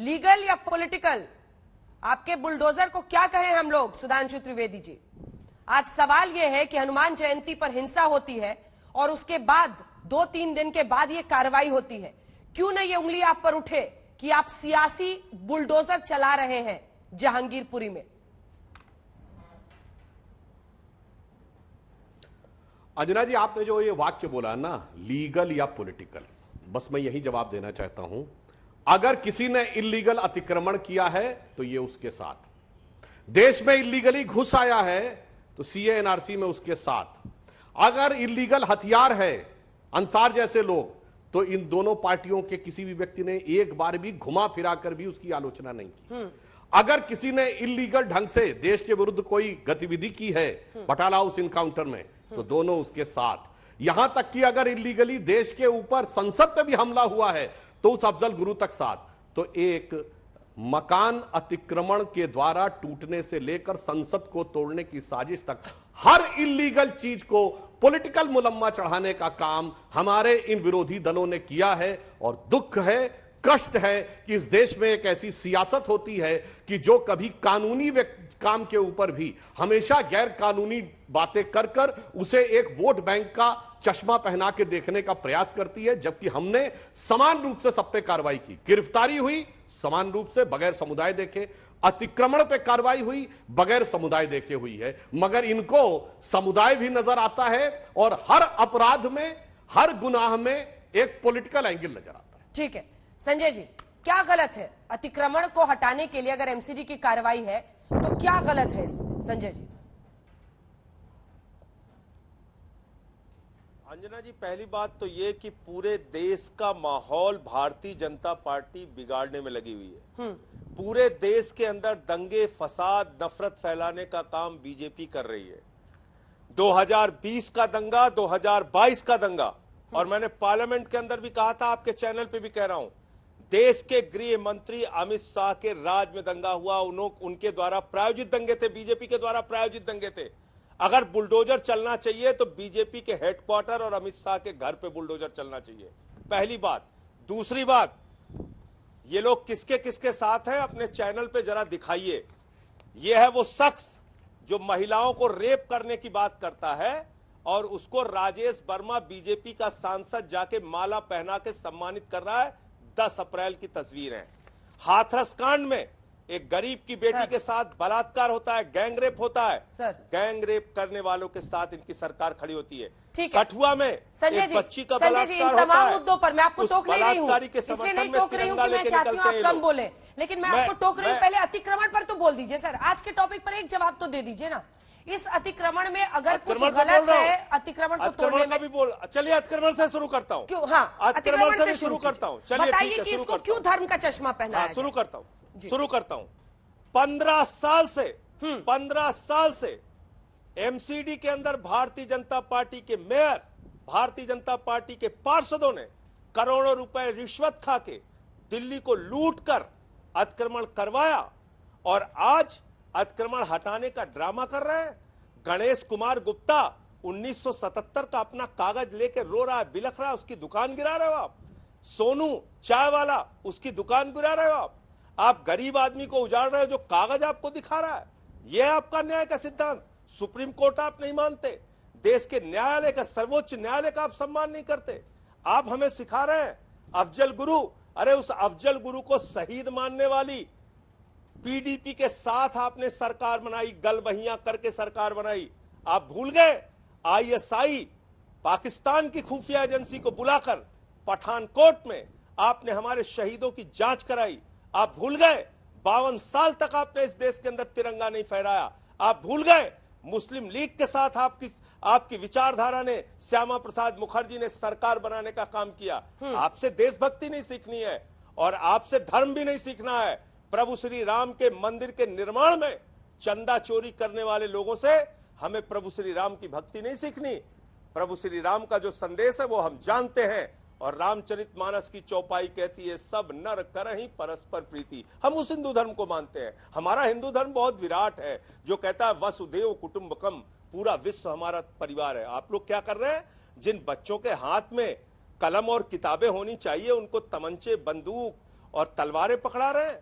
Legal या political? आपके bulldozer को क्या कहें हम लोग, सुधांशु त्रिवेदी जी? आज सवाल यह है कि हनुमान जयंती पर हिंसा होती है और उसके बाद 2-3 दिन के बाद ये कार्रवाई होती है। क्यों न ये उंगली आप पर उठे कि आप सियासी बुलडोजर चला रहे हैं जहांगीरपुरी में? अंजना जी, आपने जो ये वाक्य बोला ना, लीगल या पॉलिटिकल, बस मैं यही जवाब देना चाहता हूं। अगर किसी ने इल्लीगल अतिक्रमण किया है तो ये उसके साथ, देश में इल्लीगली घुस आया है तो सीए एनआरसी में उसके साथ, अगर इल्लीगल हथियार है अंसार जैसे लोग, तो इन दोनों पार्टियों के किसी भी व्यक्ति ने एक बार भी घुमा फिरा कर भी उसकी आलोचना नहीं की। अगर किसी ने इल्लीगल ढंग से देश के विरुद्ध कोई गतिविधि की है बटाला हाउस इनकाउंटर में, तो दोनों उसके साथ। यहां तक कि अगर इल्लीगली देश के ऊपर संसद पे भी हमला हुआ है तो उस अफजल गुरु तक साथ। तो एक मकान अतिक्रमण के द्वारा टूटने से लेकर संसद को तोड़ने की साजिश तक, हर इल्लीगल चीज को पॉलिटिकल मुलम्मा चढ़ाने का काम हमारे इन विरोधी दलों ने किया है। और दुख है, कष्ट है कि इस देश में एक ऐसी सियासत होती है कि जो कभी कानूनी काम के ऊपर भी हमेशा गैर कानूनी बातें कर कर उसे एक वोट बैंक का चश्मा पहना के देखने का प्रयास करती है, जबकि हमने समान रूप से सब पे कार्रवाई की। गिरफ्तारी हुई समान रूप से बगैर समुदाय देखे, अतिक्रमण पे कार्रवाई हुई बगैर समुदाय देखे हुई है, मगर इनको समुदाय भी नजर आता है और हर अपराध में, हर गुनाह में एक पॉलिटिकल एंगल नजर आता है। ठीक है संजय जी, क्या गलत है अतिक्रमण को हटाने के लिए? अगर एमसीडी की कार्रवाई है तो क्या गलत है इसमें, संजय जी? अंजना जी, पहली बात तो ये कि पूरे देश का माहौल भारतीय जनता पार्टी बिगाड़ने में लगी हुई है। पूरे देश के अंदर दंगे, फसाद, नफरत फैलाने का काम बीजेपी कर रही है। 2020 का दंगा, 2022 का दंगा, और मैंने पार्लियामेंट के अंदर भी कहा था, आपके चैनल पे भी कह रहा हूं, देश के गृह मंत्री अमित शाह के राज में दंगा हुआ। उनके द्वारा प्रायोजित दंगे थे, बीजेपी के द्वारा प्रायोजित दंगे थे। अगर बुलडोजर चलना चाहिए तो बीजेपी के हेडक्वार्टर और अमित शाह के घर पे बुलडोजर चलना चाहिए, पहली बात। दूसरी बात, ये लोग किसके किसके साथ हैं अपने चैनल पे जरा दिखाइए। ये है वो शख्स जो महिलाओं को रेप करने की बात करता है और उसको राजेश वर्मा बीजेपी का सांसद जाके माला पहना के सम्मानित कर रहा है। 10 अप्रैल की तस्वीर है। हाथरस कांड में एक गरीब की बेटी के साथ बलात्कार होता है, गैंग रेप होता है। गैंग रेप करने वालों के साथ इनकी सरकार खड़ी होती है। कठुआ में एक बच्ची का बलात्कार होता है। तमाम मुद्दों पर मैं आपको टोक नहीं रही हूँ, इसलिए नहीं टोक रही हूँ कि मैं चाहती हूँ आप कम बोले, लेकिन मैं आपको टोक रही हूँ। पहले अतिक्रमण पर तो बोल दीजिए सर, आज के टॉपिक पर एक जवाब तो दे दीजिए ना। इस अतिक्रमण में अगर कुछ गलत है, अतिक्रमण को तोड़ने में भी बोल, चलिए अतिक्रमण से शुरू करता हूँ। क्यों? हाँ, अतिक्रमण से शुरू करता हूँ। चलिए बताइए कि इसको क्यों धर्म का चश्मा पहना है? शुरू करता हूँ। 15 साल से एमसीडी के अंदर भारतीय जनता पार्टी के मेयर, भारतीय जनता पार्टी के पार्षदों ने करोड़ों रुपए रिश्वत खा के दिल्ली को लूट कर अतिक्रमण करवाया और आज अतिक्रमण हटाने का ड्रामा कर रहे हैं। गणेश कुमार गुप्ता 1977 का अपना कागज लेके रो रहा है, बिलख रहा है, उसकी दुकान गिरा रहे हो आप। सोनू चाय वाला, उसकी दुकान गिरा रहे हो आप गरीब आदमी को उजाड़ रहे हो जो कागज आपको दिखा रहा है। यह आपका न्याय का सिद्धांत। सुप्रीम कोर्ट आप नहीं मानते, देश के न्यायालय का, सर्वोच्च न्यायालय का आप सम्मान नहीं करते। आप हमें सिखा रहे हैं अफजल गुरु। अरे उस अफजल गुरु को शहीद मानने वाली पीडीपी के साथ आपने सरकार बनाई, गलबहियां करके सरकार बनाई। आप भूल गए आईएसआई पाकिस्तान की खुफिया एजेंसी को बुलाकर पठानकोट में आपने हमारे शहीदों की जांच कराई। आप भूल गए 52 साल तक आपने इस देश के अंदर तिरंगा नहीं फहराया। आप भूल गए मुस्लिम लीग के साथ आपकी विचारधारा ने, श्यामा प्रसाद मुखर्जी ने सरकार बनाने का काम किया। आपसे देशभक्ति नहीं सीखनी है और आपसे धर्म भी नहीं सीखना है। प्रभु श्री राम के मंदिर के निर्माण में चंदा चोरी करने वाले लोगों से हमें प्रभु श्री राम की भक्ति नहीं सीखनी। प्रभु श्री राम का जो संदेश है वो हम जानते हैं और रामचरितमानस की चौपाई कहती है, सब नर करहि परस्पर प्रीति। हम उस हिंदू धर्म को मानते हैं। हमारा हिंदू धर्म बहुत विराट है, जो कहता है वसुदेव कुटुंबकम, पूरा विश्व हमारा परिवार है। आप लोग क्या कर रहे हैं? जिन बच्चों के हाथ में कलम और किताबें होनी चाहिए, उनको तमंचे, बंदूक और तलवारें पकड़ा रहे हैं।